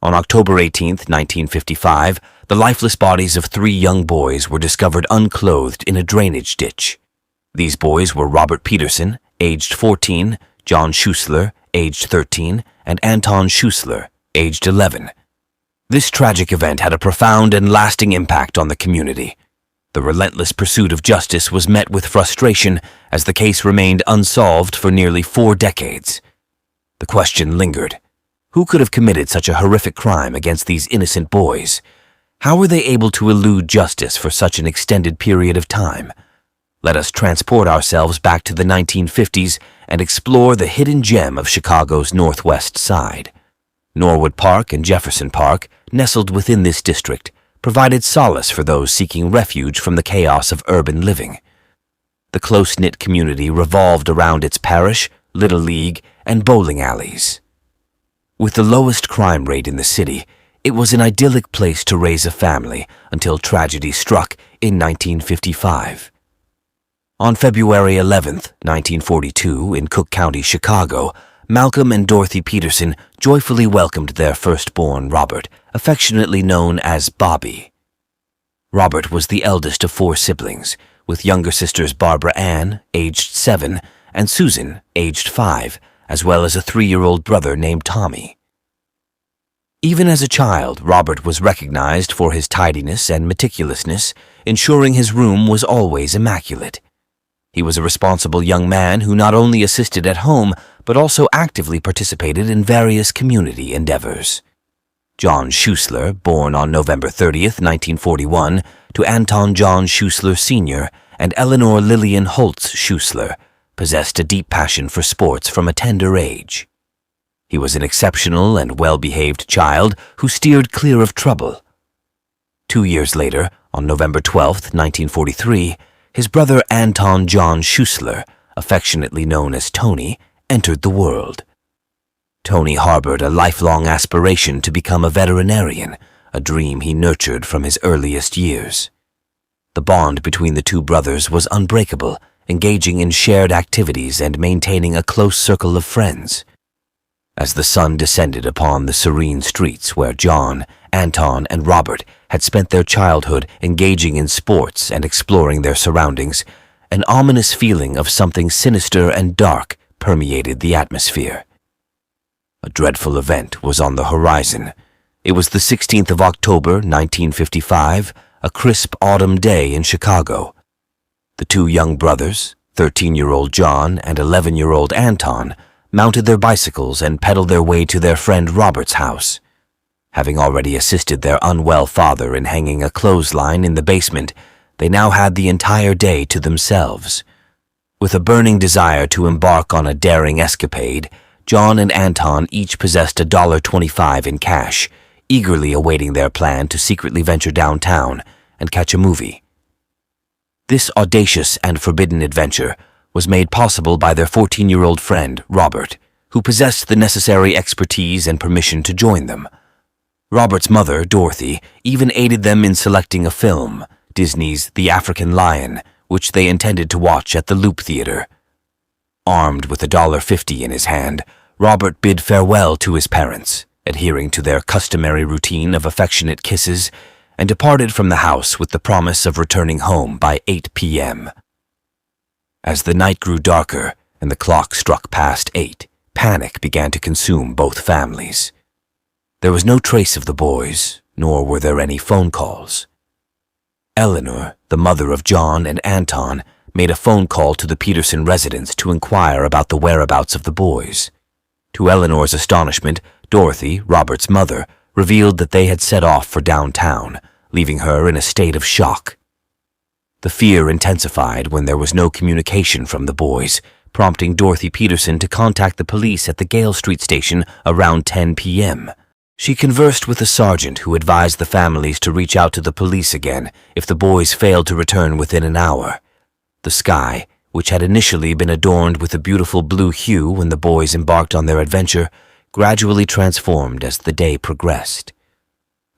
On October 18, 1955, the lifeless bodies of 3 young boys were discovered unclothed in a drainage ditch. These boys were Robert Peterson, aged 14, John Schuessler, aged 13, and Anton Schuessler, aged 11. This tragic event had a profound and lasting impact on the community. The relentless pursuit of justice was met with frustration as the case remained unsolved for nearly 4 decades. The question lingered. Who could have committed such a horrific crime against these innocent boys? How were they able to elude justice for such an extended period of time? Let us transport ourselves back to the 1950s and explore the hidden gem of Chicago's northwest side. Norwood Park and Jefferson Park, nestled within this district, provided solace for those seeking refuge from the chaos of urban living. The close-knit community revolved around its parish, little league, and bowling alleys. With the lowest crime rate in the city, it was an idyllic place to raise a family until tragedy struck in 1955. On February 11, 1942, in Cook County, Chicago, Malcolm and Dorothy Peterson joyfully welcomed their firstborn, Robert, affectionately known as Bobby. Robert was the eldest of 4 siblings, with younger sisters Barbara Ann, aged 7, and Susan, aged 5, as well as a 3-year-old brother named Tommy. Even as a child, Robert was recognized for his tidiness and meticulousness, ensuring his room was always immaculate. He was a responsible young man who not only assisted at home, but also actively participated in various community endeavors. John Schuessler, born on November 30, 1941, to Anton John Schuessler Sr. and Eleanor Lillian Holtz Schuessler, possessed a deep passion for sports from a tender age. He was an exceptional and well-behaved child who steered clear of trouble. 2 years later, on November 12, 1943, his brother Anton John Schuessler, affectionately known as Tony, entered the world. Tony harbored a lifelong aspiration to become a veterinarian, a dream he nurtured from his earliest years. The bond between the 2 brothers was unbreakable, engaging in shared activities and maintaining a close circle of friends. As the sun descended upon the serene streets where John, Anton, and Robert had spent their childhood engaging in sports and exploring their surroundings, an ominous feeling of something sinister and dark permeated the atmosphere. A dreadful event was on the horizon. It was the 16th of October, 1955, a crisp autumn day in Chicago. The 2 young brothers, 13-year-old John and 11-year-old Anton, mounted their bicycles and pedaled their way to their friend Robert's house. Having already assisted their unwell father in hanging a clothesline in the basement, they now had the entire day to themselves. With a burning desire to embark on a daring escapade, John and Anton each possessed $1.25 in cash, eagerly awaiting their plan to secretly venture downtown and catch a movie. This audacious and forbidden adventure was made possible by their 14-year-old friend, Robert, who possessed the necessary expertise and permission to join them. Robert's mother, Dorothy, even aided them in selecting a film, Disney's The African Lion, which they intended to watch at the Loop Theater. Armed with $1.50 in his hand, Robert bid farewell to his parents, adhering to their customary routine of affectionate kisses, and departed from the house with the promise of returning home by 8 p.m. As the night grew darker and the clock struck past 8, panic began to consume both families. There was no trace of the boys, nor were there any phone calls. Eleanor, the mother of John and Anton, made a phone call to the Peterson residence to inquire about the whereabouts of the boys. To Eleanor's astonishment, Dorothy, Robert's mother, revealed that they had set off for downtown, leaving her in a state of shock. The fear intensified when there was no communication from the boys, prompting Dorothy Peterson to contact the police at the Gale Street station around 10 p.m. She conversed with a sergeant who advised the families to reach out to the police again if the boys failed to return within an hour. The sky, which had initially been adorned with a beautiful blue hue when the boys embarked on their adventure, gradually transformed as the day progressed.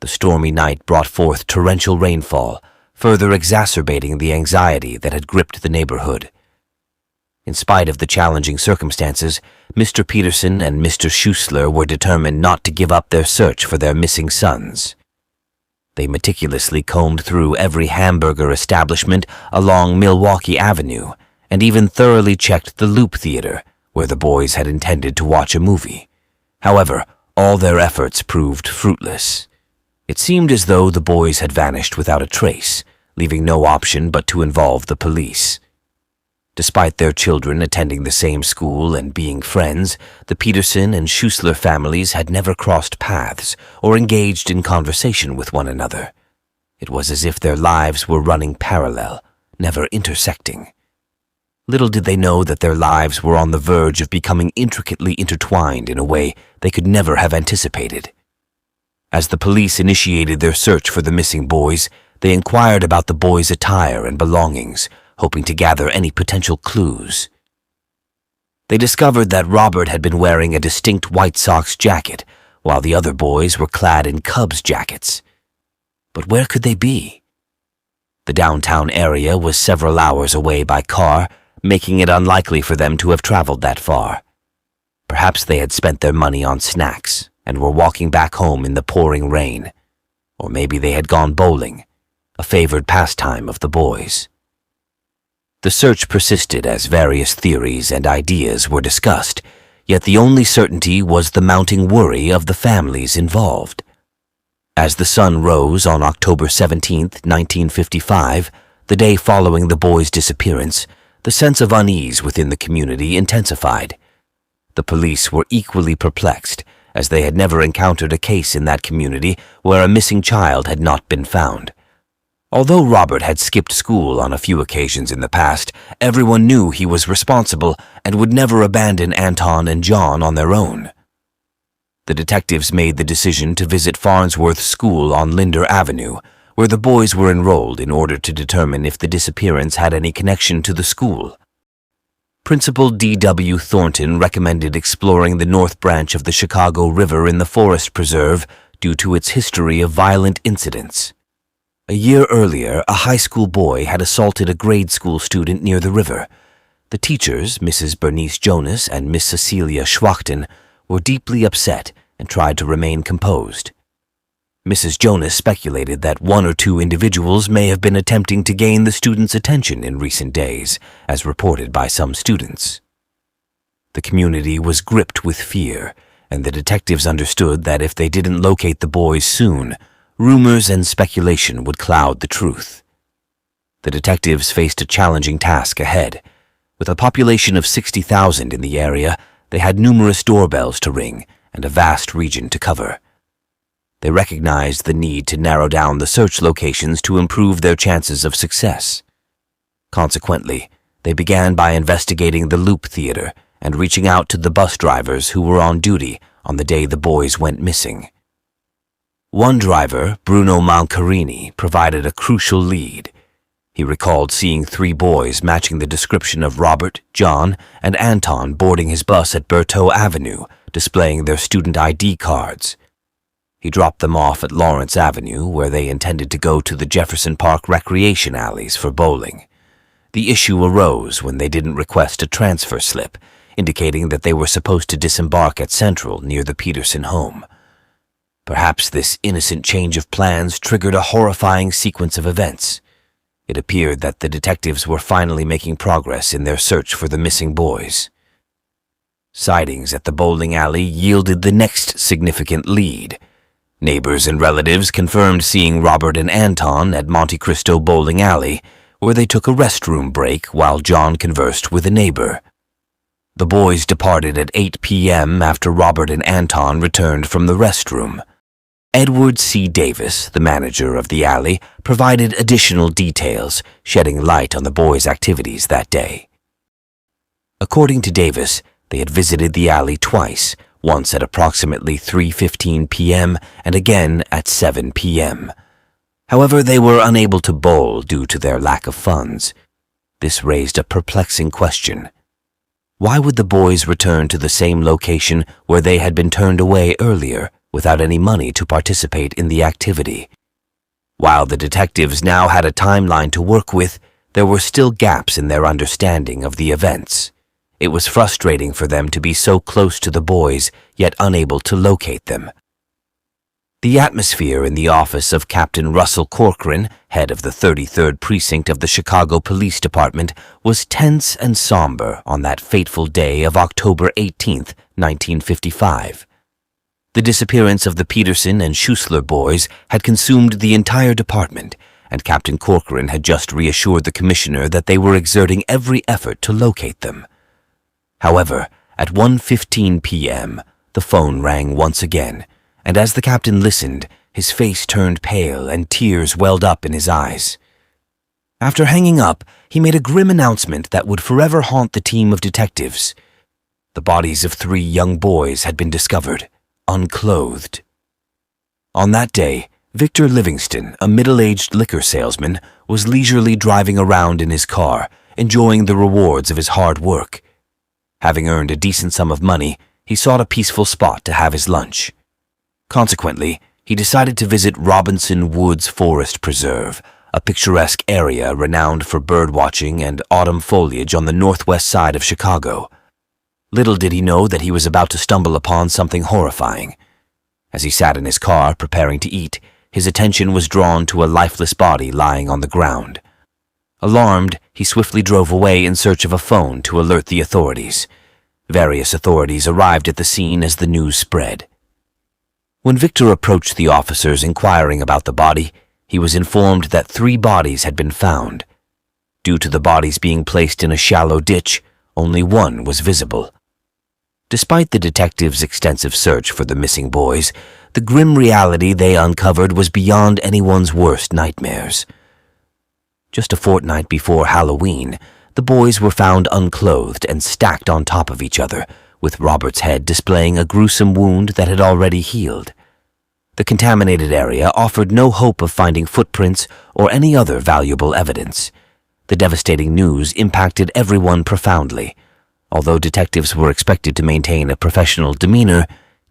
The stormy night brought forth torrential rainfall, further exacerbating the anxiety that had gripped the neighborhood. In spite of the challenging circumstances, Mr. Peterson and Mr. Schuessler were determined not to give up their search for their missing sons. They meticulously combed through every hamburger establishment along Milwaukee Avenue and even thoroughly checked the Loop Theater, where the boys had intended to watch a movie. However, all their efforts proved fruitless. It seemed as though the boys had vanished without a trace, leaving no option but to involve the police. Despite their children attending the same school and being friends, the Peterson and Schuessler families had never crossed paths or engaged in conversation with one another. It was as if their lives were running parallel, never intersecting. Little did they know that their lives were on the verge of becoming intricately intertwined in a way they could never have anticipated. As the police initiated their search for the missing boys, they inquired about the boys' attire and belongings, hoping to gather any potential clues. They discovered that Robert had been wearing a distinct White Sox jacket, while the other boys were clad in Cubs jackets. But where could they be? The downtown area was several hours away by car, making it unlikely for them to have traveled that far. Perhaps they had spent their money on snacks and were walking back home in the pouring rain. Or maybe they had gone bowling, a favored pastime of the boys. The search persisted as various theories and ideas were discussed, yet the only certainty was the mounting worry of the families involved. As the sun rose on October 17, 1955, the day following the boys' disappearance, the sense of unease within the community intensified. The police were equally perplexed, as they had never encountered a case in that community where a missing child had not been found. Although Robert had skipped school on a few occasions in the past, everyone knew he was responsible and would never abandon Anton and John on their own. The detectives made the decision to visit Farnsworth School on Linder Avenue, where the boys were enrolled in order to determine if the disappearance had any connection to the school. Principal D.W. Thornton recommended exploring the North Branch of the Chicago River in the Forest Preserve due to its history of violent incidents. A year earlier, a high school boy had assaulted a grade school student near the river. The teachers, Mrs. Bernice Jonas and Miss Cecilia Schwachten, were deeply upset and tried to remain composed. Mrs. Jonas speculated that one or two individuals may have been attempting to gain the students' attention in recent days, as reported by some students. The community was gripped with fear, and the detectives understood that if they didn't locate the boys soon, rumors and speculation would cloud the truth. The detectives faced a challenging task ahead. With a population of 60,000 in the area, they had numerous doorbells to ring and a vast region to cover. They recognized the need to narrow down the search locations to improve their chances of success. Consequently, they began by investigating the Loop Theater and reaching out to the bus drivers who were on duty on the day the boys went missing. One driver, Bruno Malcarini, provided a crucial lead. He recalled seeing 3 boys matching the description of Robert, John, and Anton boarding his bus at Berthoud Avenue, displaying their student ID cards. He dropped them off at Lawrence Avenue, where they intended to go to the Jefferson Park recreation alleys for bowling. The issue arose when they didn't request a transfer slip, indicating that they were supposed to disembark at Central near the Peterson home. Perhaps this innocent change of plans triggered a horrifying sequence of events. It appeared that the detectives were finally making progress in their search for the missing boys. Sightings at the bowling alley yielded the next significant lead. Neighbors and relatives confirmed seeing Robert and Anton at Monte Cristo Bowling Alley, where they took a restroom break while John conversed with a neighbor. The boys departed at 8 p.m. after Robert and Anton returned from the restroom. Edward C. Davis, the manager of the alley, provided additional details, shedding light on the boys' activities that day. According to Davis, they had visited the alley twice, once at approximately 3:15 p.m. and again at 7 p.m. However, they were unable to bowl due to their lack of funds. This raised a perplexing question. Why would the boys return to the same location where they had been turned away earlier without any money to participate in the activity? While the detectives now had a timeline to work with, there were still gaps in their understanding of the events. It was frustrating for them to be so close to the boys, yet unable to locate them. The atmosphere in the office of Captain Russell Corcoran, head of the 33rd Precinct of the Chicago Police Department, was tense and somber on that fateful day of October 18, 1955. The disappearance of the Peterson and Schuessler boys had consumed the entire department, and Captain Corcoran had just reassured the commissioner that they were exerting every effort to locate them. However, at 1:15 p.m., the phone rang once again, and as the captain listened, his face turned pale and tears welled up in his eyes. After hanging up, he made a grim announcement that would forever haunt the team of detectives. The bodies of 3 young boys had been discovered, unclothed. On that day, Victor Livingston, a middle-aged liquor salesman, was leisurely driving around in his car, enjoying the rewards of his hard work. Having earned a decent sum of money, he sought a peaceful spot to have his lunch. Consequently, he decided to visit Robinson Woods Forest Preserve, a picturesque area renowned for birdwatching and autumn foliage on the northwest side of Chicago. Little did he know that he was about to stumble upon something horrifying. As he sat in his car preparing to eat, his attention was drawn to a lifeless body lying on the ground. Alarmed, he swiftly drove away in search of a phone to alert the authorities. Various authorities arrived at the scene as the news spread. When Victor approached the officers inquiring about the body, he was informed that 3 bodies had been found. Due to the bodies being placed in a shallow ditch, only one was visible. Despite the detectives' extensive search for the missing boys, the grim reality they uncovered was beyond anyone's worst nightmares. Just a fortnight before Halloween, the boys were found unclothed and stacked on top of each other, with Robert's head displaying a gruesome wound that had already healed. The contaminated area offered no hope of finding footprints or any other valuable evidence. The devastating news impacted everyone profoundly. Although detectives were expected to maintain a professional demeanor,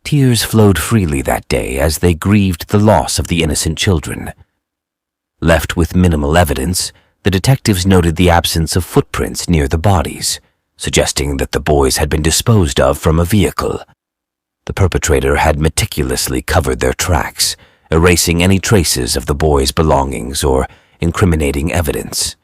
tears flowed freely that day as they grieved the loss of the innocent children. Left with minimal evidence, the detectives noted the absence of footprints near the bodies, suggesting that the boys had been disposed of from a vehicle. The perpetrator had meticulously covered their tracks, erasing any traces of the boys' belongings or incriminating evidence.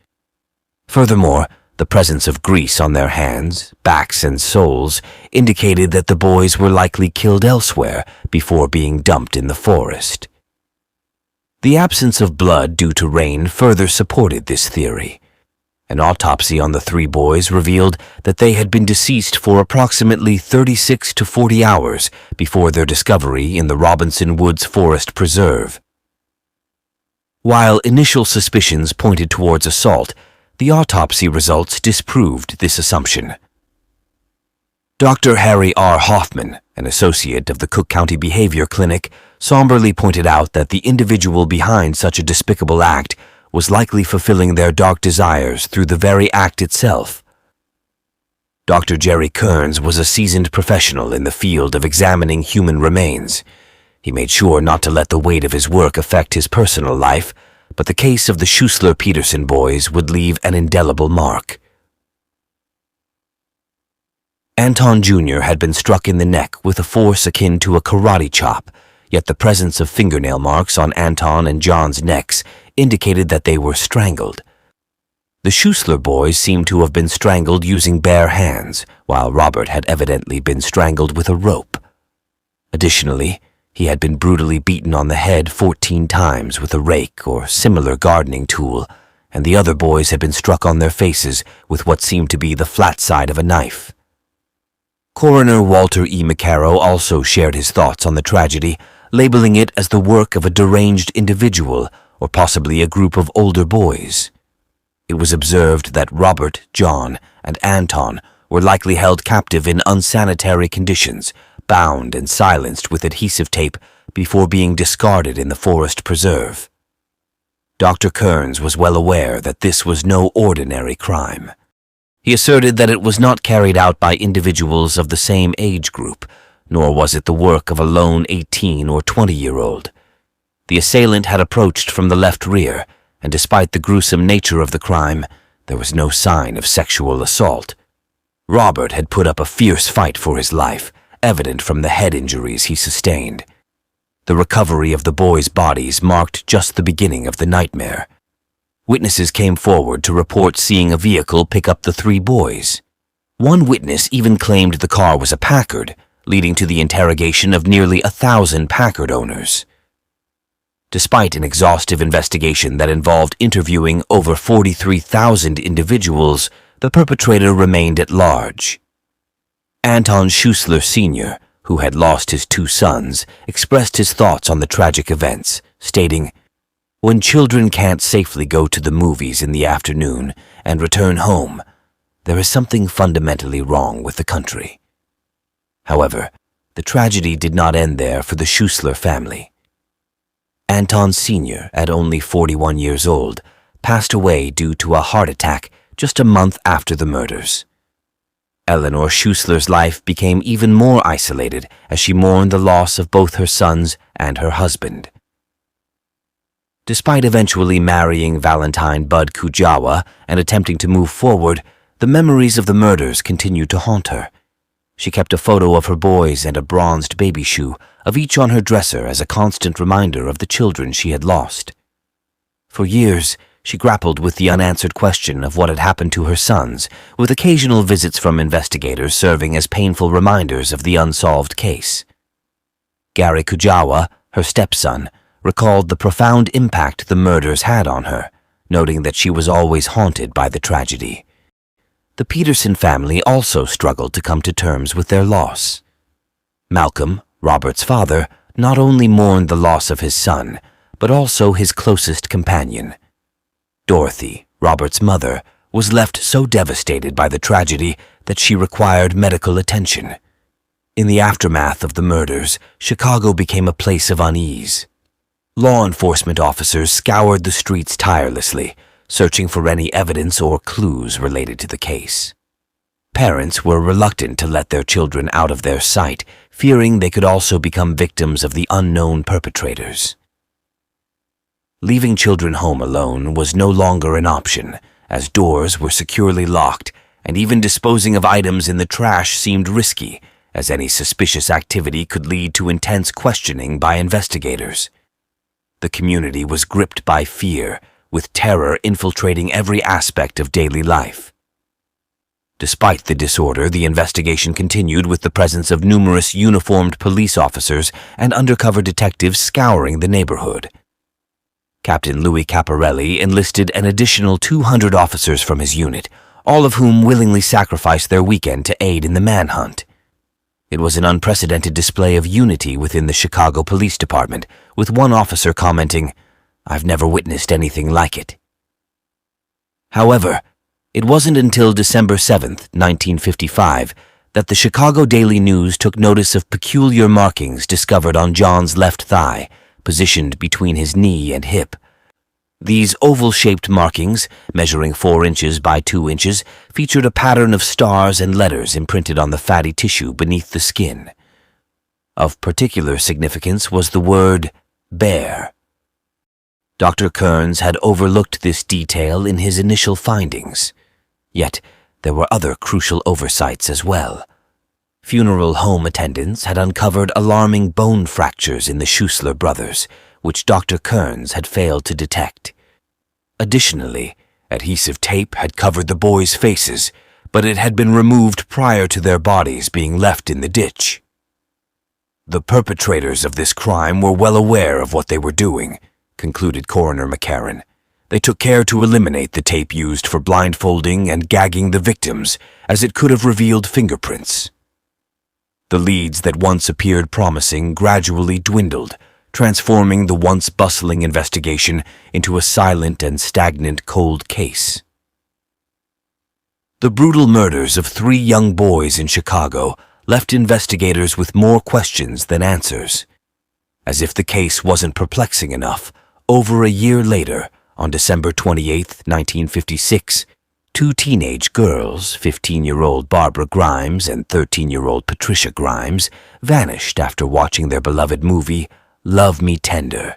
Furthermore, the presence of grease on their hands, backs, and soles indicated that the boys were likely killed elsewhere before being dumped in the forest. The absence of blood due to rain further supported this theory. An autopsy on the 3 boys revealed that they had been deceased for approximately 36 to 40 hours before their discovery in the Robinson Woods Forest Preserve. While initial suspicions pointed towards assault, the autopsy results disproved this assumption. Dr. Harry R. Hoffman, an associate of the Cook County Behavior Clinic, somberly pointed out that the individual behind such a despicable act was likely fulfilling their dark desires through the very act itself. Dr. Jerry Kearns was a seasoned professional in the field of examining human remains. He made sure not to let the weight of his work affect his personal life, but the case of the Schuessler-Peterson boys would leave an indelible mark. Anton Jr. had been struck in the neck with a force akin to a karate chop, yet the presence of fingernail marks on Anton and John's necks indicated that they were strangled. The Schuessler boys seemed to have been strangled using bare hands, while Robert had evidently been strangled with a rope. Additionally, he had been brutally beaten on the head 14 times with a rake or similar gardening tool, and the other boys had been struck on their faces with what seemed to be the flat side of a knife. Coroner Walter E. McCarrow also shared his thoughts on the tragedy, labeling it as the work of a deranged individual or possibly a group of older boys. It was observed that Robert, John, and Anton were likely held captive in unsanitary conditions, bound and silenced with adhesive tape before being discarded in the forest preserve. Dr. Kearns was well aware that this was no ordinary crime. He asserted that it was not carried out by individuals of the same age group, nor was it the work of a lone 18 or 20-year-old. The assailant had approached from the left rear, and despite the gruesome nature of the crime, There was no sign of sexual assault. Robert had put up a fierce fight for his life, evident from the head injuries he sustained. The recovery of the boys' bodies marked just the beginning of the nightmare. Witnesses came forward to report seeing a vehicle pick up the three boys. One witness even claimed the car was a Packard, leading to the interrogation of nearly 1,000 Packard owners. Despite an exhaustive investigation that involved interviewing over 43,000 individuals, the perpetrator remained at large. Anton Schuessler Sr., who had lost his two sons, expressed his thoughts on the tragic events, stating, "When children can't safely go to the movies in the afternoon and return home, there is something fundamentally wrong with the country." However, the tragedy did not end there for the Schuessler family. Anton Sr., at only 41 years old, passed away due to a heart attack just a month after the murders. Eleanor Schuessler's life became even more isolated as she mourned the loss of both her sons and her husband. Despite eventually marrying Valentine Bud Kujawa and attempting to move forward, the memories of the murders continued to haunt her. She kept a photo of her boys and a bronzed baby shoe of each on her dresser as a constant reminder of the children she had lost. For years, she grappled with the unanswered question of what had happened to her sons, with occasional visits from investigators serving as painful reminders of the unsolved case. Gary Kujawa, her stepson, recalled the profound impact the murders had on her, noting that she was always haunted by the tragedy. The Peterson family also struggled to come to terms with their loss. Malcolm, Robert's father, not only mourned the loss of his son, but also his closest companion. Dorothy, Robert's mother, was left so devastated by the tragedy that she required medical attention. In the aftermath of the murders, Chicago became a place of unease. Law enforcement officers scoured the streets tirelessly, searching for any evidence or clues related to the case. Parents were reluctant to let their children out of their sight, fearing they could also become victims of the unknown perpetrators. Leaving children home alone was no longer an option, as doors were securely locked, and even disposing of items in the trash seemed risky, as any suspicious activity could lead to intense questioning by investigators. The community was gripped by fear, with terror infiltrating every aspect of daily life. Despite the disorder, the investigation continued with the presence of numerous uniformed police officers and undercover detectives scouring the neighborhood. Captain Louis Caparelli enlisted an additional 200 officers from his unit, all of whom willingly sacrificed their weekend to aid in the manhunt. It was an unprecedented display of unity within the Chicago Police Department, with one officer commenting, "I've never witnessed anything like it." However, it wasn't until December 7th, 1955, that the Chicago Daily News took notice of peculiar markings discovered on John's left thigh, positioned between his knee and hip. These oval-shaped markings, measuring 4 inches by 2 inches, featured a pattern of stars and letters imprinted on the fatty tissue beneath the skin. Of particular significance was the word bear. Dr. Kearns had overlooked this detail in his initial findings. Yet, there were other crucial oversights as well. Funeral home attendants had uncovered alarming bone fractures in the Schuessler brothers, which Dr. Kearns had failed to detect. Additionally, adhesive tape had covered the boys' faces, but it had been removed prior to their bodies being left in the ditch. The perpetrators of this crime were well aware of what they were doing, concluded Coroner McCarran. They took care to eliminate the tape used for blindfolding and gagging the victims, as it could have revealed fingerprints. The leads that once appeared promising gradually dwindled, transforming the once bustling investigation into a silent and stagnant cold case. The brutal murders of 3 young boys in Chicago left investigators with more questions than answers. As if the case wasn't perplexing enough, over a year later, on December 28, 1956, 2 teenage girls, 15-year-old Barbara Grimes and 13-year-old Patricia Grimes, vanished after watching their beloved movie, Love Me Tender.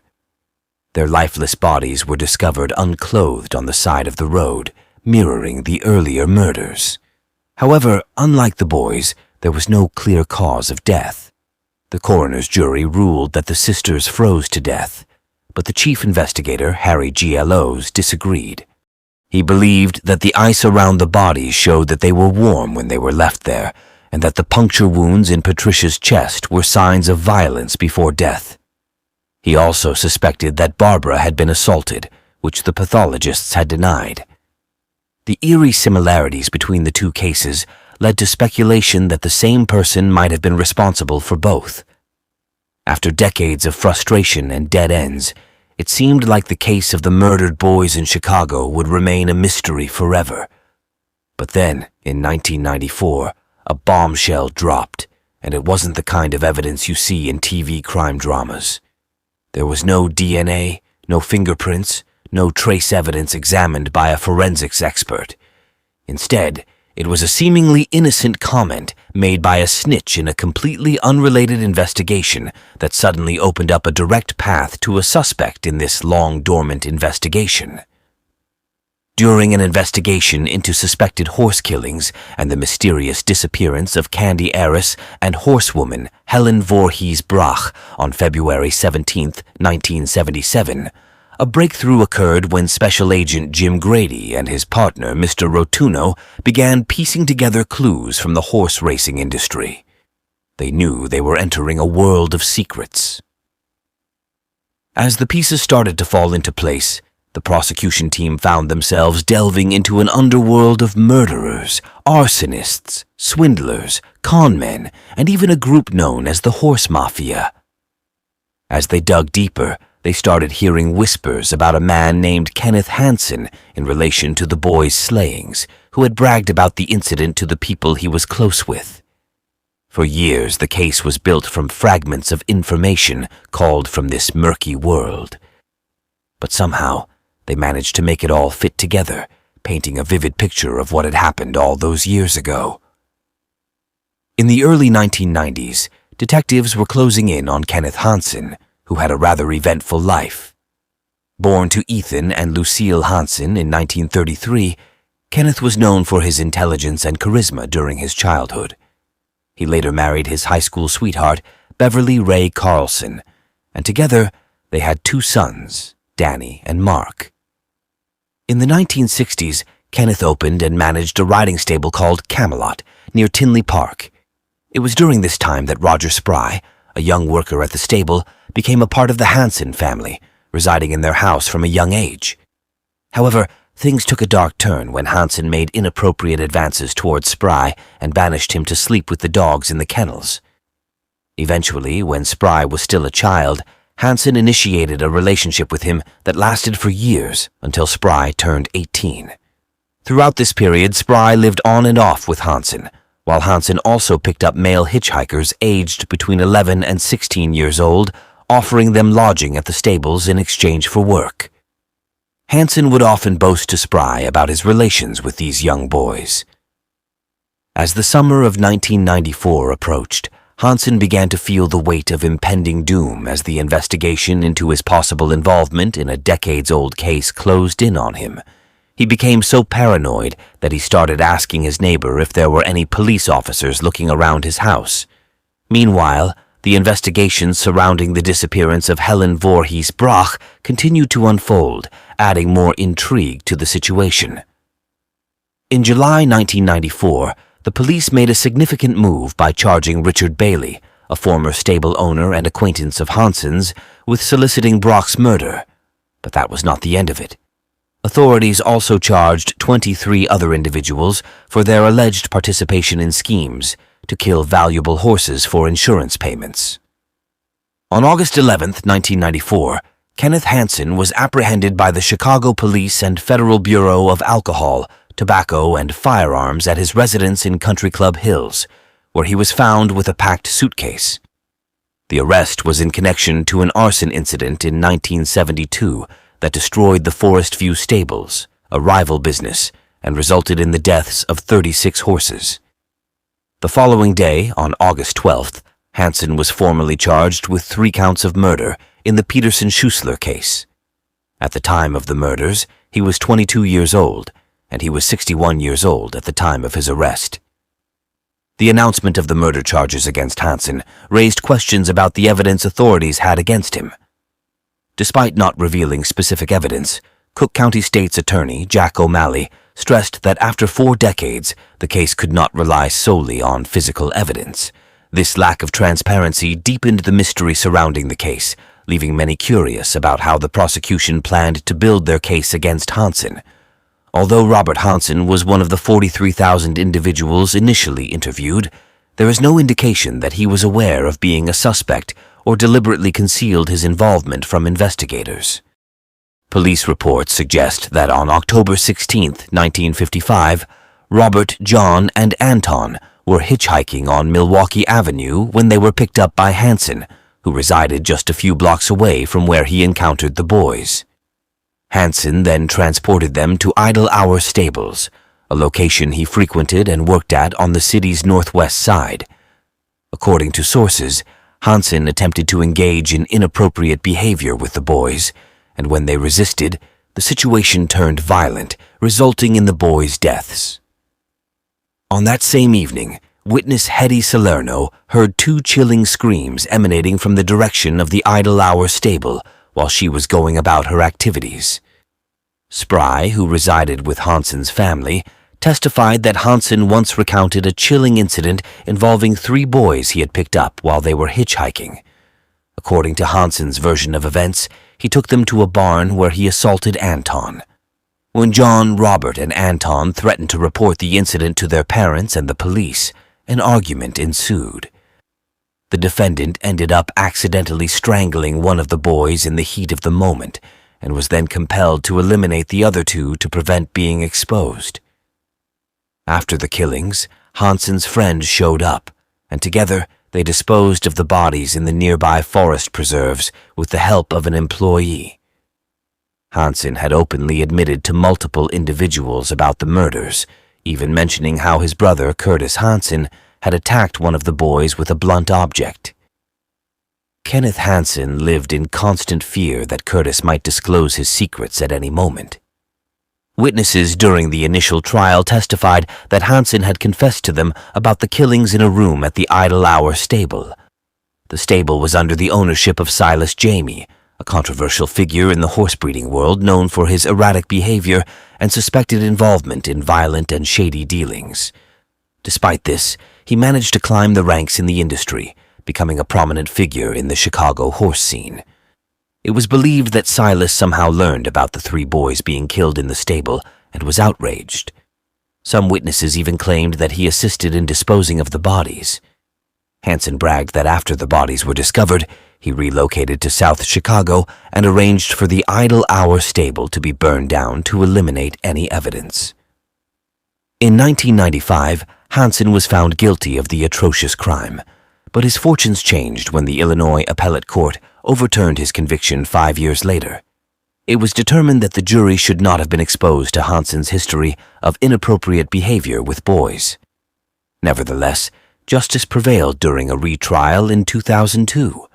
Their lifeless bodies were discovered unclothed on the side of the road, mirroring the earlier murders. However, unlike the boys, there was no clear cause of death. The coroner's jury ruled that the sisters froze to death, but the chief investigator, Harry G. Ellows, disagreed. He believed that the ice around the bodies showed that they were warm when they were left there, and that the puncture wounds in Patricia's chest were signs of violence before death. He also suspected that Barbara had been assaulted, which the pathologists had denied. The eerie similarities between the two cases led to speculation that the same person might have been responsible for both. After decades of frustration and dead ends, it seemed like the case of the murdered boys in Chicago would remain a mystery forever. But then, in 1994, a bombshell dropped, and it wasn't the kind of evidence you see in TV crime dramas. There was no DNA, no fingerprints, no trace evidence examined by a forensics expert. Instead, it was a seemingly innocent comment made by a snitch in a completely unrelated investigation that suddenly opened up a direct path to a suspect in this long-dormant investigation. During an investigation into suspected horse killings and the mysterious disappearance of candy heiress and horsewoman Helen Voorhees Brach on February 17, 1977, a breakthrough occurred when Special Agent Jim Grady and his partner, Mr. Rotuno, began piecing together clues from the horse racing industry. They knew they were entering a world of secrets. As the pieces started to fall into place, the prosecution team found themselves delving into an underworld of murderers, arsonists, swindlers, con men, and even a group known as the Horse Mafia. As they dug deeper, they started hearing whispers about a man named Kenneth Hansen in relation to the boys' slayings, who had bragged about the incident to the people he was close with. For years, the case was built from fragments of information called from this murky world. But somehow, they managed to make it all fit together, painting a vivid picture of what had happened all those years ago. In the early 1990s, detectives were closing in on Kenneth Hansen, who had a rather eventful life. Born to Ethan and Lucille Hansen in 1933, Kenneth was known for his intelligence and charisma during his childhood. He later married his high school sweetheart, Beverly Ray Carlson, and together they had 2 sons, Danny and Mark. In the 1960s, Kenneth opened and managed a riding stable called Camelot near Tinley Park. It was during this time that Roger Spry, a young worker at the stable, became a part of the Hansen family, residing in their house from a young age. However, things took a dark turn when Hansen made inappropriate advances towards Spry and banished him to sleep with the dogs in the kennels. Eventually, when Spry was still a child, Hansen initiated a relationship with him that lasted for years until Spry turned 18. Throughout this period, Spry lived on and off with Hansen, while Hansen also picked up male hitchhikers aged between 11 and 16 years old, offering them lodging at the stables in exchange for work. Hansen would often boast to Spry about his relations with these young boys. As the summer of 1994 approached, Hansen began to feel the weight of impending doom as the investigation into his possible involvement in a decades-old case closed in on him. He became so paranoid that he started asking his neighbor if there were any police officers looking around his house. Meanwhile, the investigations surrounding the disappearance of Helen Voorhees Brach continued to unfold, adding more intrigue to the situation. In July 1994, the police made a significant move by charging Richard Bailey, a former stable owner and acquaintance of Hansen's, with soliciting Brach's murder. But that was not the end of it. Authorities also charged 23 other individuals for their alleged participation in schemes to kill valuable horses for insurance payments. On August 11, 1994, Kenneth Hansen was apprehended by the Chicago Police and Federal Bureau of Alcohol, Tobacco, and Firearms at his residence in Country Club Hills, where he was found with a packed suitcase. The arrest was in connection to an arson incident in 1972 that destroyed the Forest View Stables, a rival business, and resulted in the deaths of 36 horses. The following day, on August 12th, Hansen was formally charged with 3 counts of murder in the Peterson-Schuessler case. At the time of the murders, he was 22 years old, and he was 61 years old at the time of his arrest. The announcement of the murder charges against Hansen raised questions about the evidence authorities had against him. Despite not revealing specific evidence, Cook County State's Attorney, Jack O'Malley, stressed that after 4 decades, the case could not rely solely on physical evidence. This lack of transparency deepened the mystery surrounding the case, leaving many curious about how the prosecution planned to build their case against Hansen. Although Robert Hansen was one of the 43,000 individuals initially interviewed, there is no indication that he was aware of being a suspect or deliberately concealed his involvement from investigators. Police reports suggest that on October 16, 1955, Robert, John, and Anton were hitchhiking on Milwaukee Avenue when they were picked up by Hansen, who resided just a few blocks away from where he encountered the boys. Hansen then transported them to Idle Hour Stables, a location he frequented and worked at on the city's northwest side. According to sources, Hansen attempted to engage in inappropriate behavior with the boys, and when they resisted, the situation turned violent, resulting in the boys' deaths. On that same evening, witness Hetty Salerno heard 2 chilling screams emanating from the direction of the Idle Hour stable while she was going about her activities. Spry, who resided with Hansen's family, testified that Hansen once recounted a chilling incident involving 3 boys he had picked up while they were hitchhiking. According to Hansen's version of events, he took them to a barn where he assaulted Anton. When John, Robert, and Anton threatened to report the incident to their parents and the police, an argument ensued. The defendant ended up accidentally strangling one of the boys in the heat of the moment and was then compelled to eliminate the other 2 to prevent being exposed. After the killings, Hansen's friend showed up, and together they disposed of the bodies in the nearby forest preserves with the help of an employee. Hansen had openly admitted to multiple individuals about the murders, even mentioning how his brother, Curtis Hansen, had attacked one of the boys with a blunt object. Kenneth Hansen lived in constant fear that Curtis might disclose his secrets at any moment. Witnesses during the initial trial testified that Hansen had confessed to them about the killings in a room at the Idle Hour stable. The stable was under the ownership of Silas Jamie, a controversial figure in the horsebreeding world known for his erratic behavior and suspected involvement in violent and shady dealings. Despite this, he managed to climb the ranks in the industry, becoming a prominent figure in the Chicago horse scene. It was believed that Silas somehow learned about the 3 boys being killed in the stable and was outraged. Some witnesses even claimed that he assisted in disposing of the bodies. Hansen bragged that after the bodies were discovered, he relocated to South Chicago and arranged for the Idle Hour stable to be burned down to eliminate any evidence. In 1995, Hansen was found guilty of the atrocious crime, but his fortunes changed when the Illinois Appellate Court overturned his conviction 5 years later. It was determined that the jury should not have been exposed to Hansen's history of inappropriate behavior with boys. Nevertheless, justice prevailed during a retrial in 2002.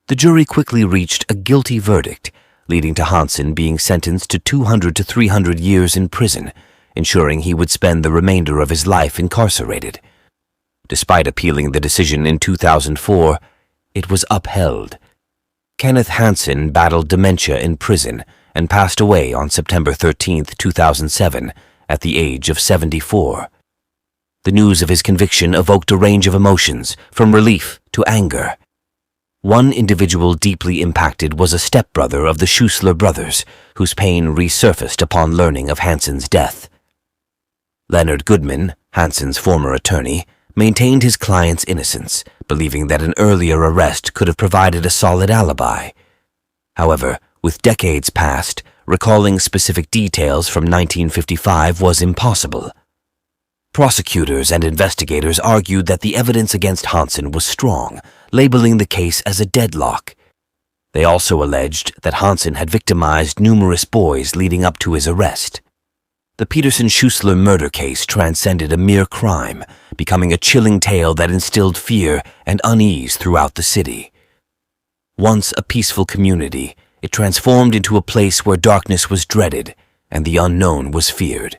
The jury quickly reached a guilty verdict, leading to Hansen being sentenced to 200 to 300 years in prison, ensuring he would spend the remainder of his life incarcerated. Despite appealing the decision in 2004, it was upheld. Kenneth Hansen battled dementia in prison and passed away on September 13, 2007, at the age of 74. The news of his conviction evoked a range of emotions, from relief to anger. One individual deeply impacted was a stepbrother of the Schuessler brothers, whose pain resurfaced upon learning of Hansen's death. Leonard Goodman, Hansen's former attorney, maintained his client's innocence, believing that an earlier arrest could have provided a solid alibi. However, with decades past, recalling specific details from 1955 was impossible. Prosecutors and investigators argued that the evidence against Hansen was strong, labeling the case as a deadlock. They also alleged that Hansen had victimized numerous boys leading up to his arrest. The Peterson-Schuessler murder case transcended a mere crime, becoming a chilling tale that instilled fear and unease throughout the city. Once a peaceful community, it transformed into a place where darkness was dreaded and the unknown was feared.